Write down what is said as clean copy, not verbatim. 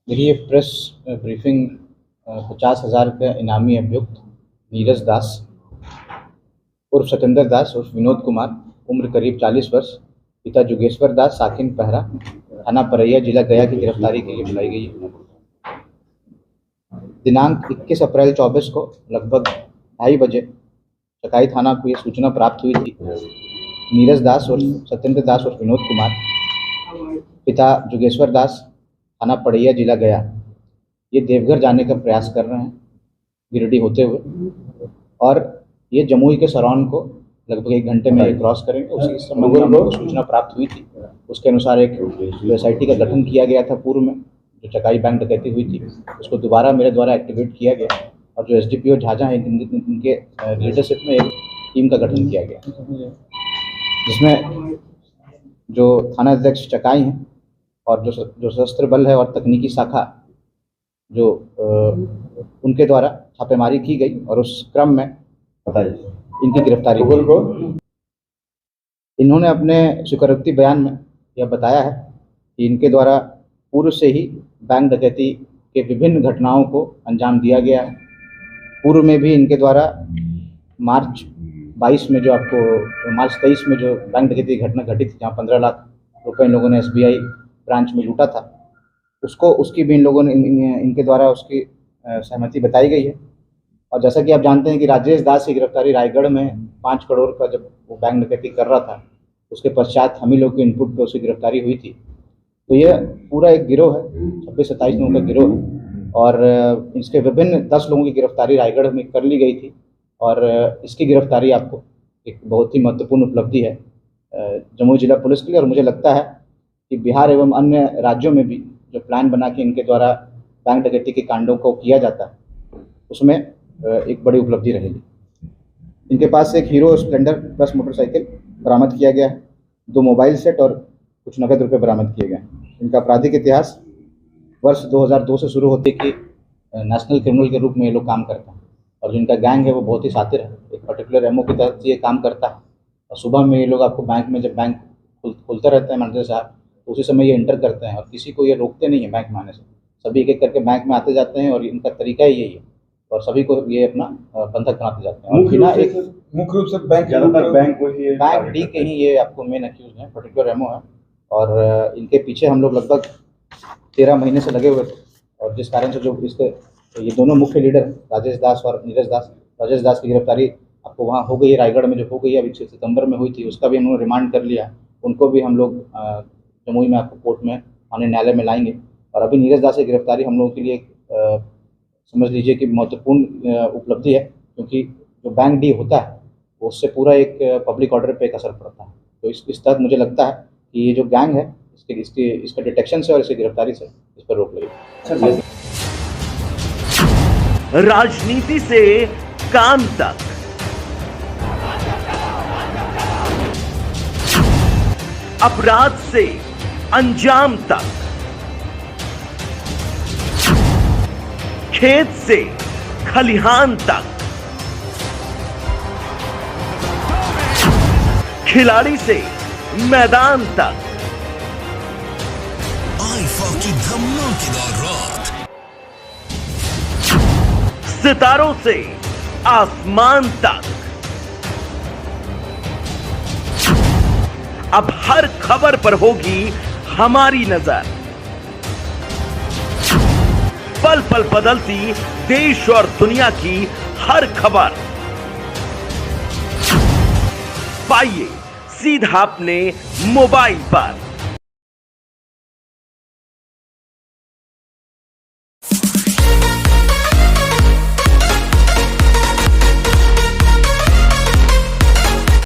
देखिए press briefing 50,000 का इनामी अभियुक्त नीरज दास उर्फ सतेंद्र दास उर्फ विनोद कुमार, उम्र करीब 40 वर्ष, पिता जुगेश्वर दास साकिन पहरा, थाना परैया, जिला गया की गिरफ्तारी के लिए बुलाई गई है। दिनांक 21 अप्रैल 24 को लगभग 2:30 बजे चकाई थाना को ये सूचना प्राप्त हुई थी। नीरज दास उर्फ सत्येंद्र दास उर्फ विनोद कुमार, पिता जुगेश्वर दास, थाना पड़ैया, जिला गया, ये देवघर जाने का प्रयास कर रहे हैं गिरिडीह होते हुए, और ये जमुई के सराउंड को लगभग 1 घंटे में क्रॉस करेंगे। उसी समय हमको सूचना प्राप्त हुई थी। उसके अनुसार एक SIT का गठन किया गया था पूर्व में, जो चकाई बैंक डकैती हुई थी, उसको दोबारा मेरे द्वारा एक्टिवेट किया गया, और जो SDPO झाझा हैं इनके लीडरशिप में एक टीम का गठन किया गया, जिसमें जो थाना अध्यक्ष चकाई हैं और जो सशस्त्र बल है और तकनीकी शाखा जो उनके द्वारा छापेमारी की गई, और उस क्रम में इनकी गिरफ्तारी हुई। इन्होंने अपने स्वीकारोक्ति बयान में यह बताया है कि इनके द्वारा पूर्व से ही बैंक डकैती के विभिन्न घटनाओं को अंजाम दिया गया है। पूर्व में भी इनके द्वारा मार्च 23 में जो बैंक डकैती घटना घटी थी, जहाँ 15 लाख रुपए इन लोगों ने SBI ब्रांच में लूटा था, उसकी भी इन लोगों ने इनके द्वारा उसकी सहमति बताई गई है। और जैसा कि आप जानते हैं कि राजेश दास की गिरफ्तारी रायगढ़ में 5 करोड़ का जब वो बैंक डकैती कर रहा था, उसके पश्चात हम ही लोग के इनपुट पे उसकी गिरफ्तारी हुई थी। तो ये पूरा एक गिरोह है, 26-27 लोगों का गिरोह है, और इसके विभिन्न 10 लोगों की गिरफ्तारी रायगढ़ में कर ली गई थी। और इसकी गिरफ्तारी आपको एक बहुत ही महत्वपूर्ण उपलब्धि है जमुई जिला पुलिस के लिए, और मुझे लगता है कि बिहार एवं अन्य राज्यों में भी जो प्लान बना के इनके द्वारा बैंक डकैती के कांडों को किया जाता है, उसमें एक बड़ी उपलब्धि रहेगी। इनके पास से एक हीरो स्प्लेंडर प्लस मोटरसाइकिल बरामद किया गया है, 2 मोबाइल सेट और कुछ नकद रुपये बरामद किए गए हैं। इनका आपराधिक इतिहास वर्ष 2002 से शुरू होते कि नेशनल क्रिमिनल के रूप में ये लोग काम करते हैं, और जो इनका गैंग है वो बहुत ही शातिर है। एक पर्टिकुलर MO के तहत ये काम करता है, और सुबह में ये लोग आपको बैंक में जब बैंक खुलता रहता है मैनेजर साहब, तो उसी समय ये एंटर करते हैं, और किसी को ये रोकते नहीं है बैंक में आने से। सभी एक एक करके बैंक में आते जाते हैं, और इनका तरीका ही यही है, और सभी को ये अपना बंधक बनाते जाते हैं। और बिना एक मुख्य रूप से बैंक डी के ही ये आपको मेन एक्यूज हैं, पर्टिकुलर MO है, और इनके पीछे हम लोग लगभग 13 महीने से लगे हुए थे। और जिस कारण से जो इसके ये दोनों मुख्य लीडर राजेश दास और नीरज दास, राजेश दास की गिरफ्तारी आपको वहाँ हो गई है, रायगढ़ में जो हो गई है, अभी 6 सितंबर में हुई थी, उसका भी उन्होंने रिमांड कर लिया। उनको भी हम लोग जमुई में आपको कोर्ट में माननीय न्यायालय में लाएंगे। और अभी नीरज दास की गिरफ्तारी हम लोगों के लिए समझ लीजिए कि महत्वपूर्ण उपलब्धि है, क्योंकि जो बैंक डी होता है उससे पूरा एक पब्लिक ऑर्डर पे एक असर पड़ता है। तो इस तहत मुझे लगता है कि ये जो गैंग है इसका डिटेक्शन से और इसकी गिरफ्तारी से इस पर रोक लगेगी। राजनीति से काम तक, अपराध से अंजाम तक, खेत से खलिहान तक, खिलाड़ी से मैदान तक, आईफा की धमाकेदार रात, सितारों से आसमान तक, अब हर खबर पर होगी हमारी नजर। पल पल बदलती देश और दुनिया की हर खबर पाइए सीधा अपने मोबाइल पर।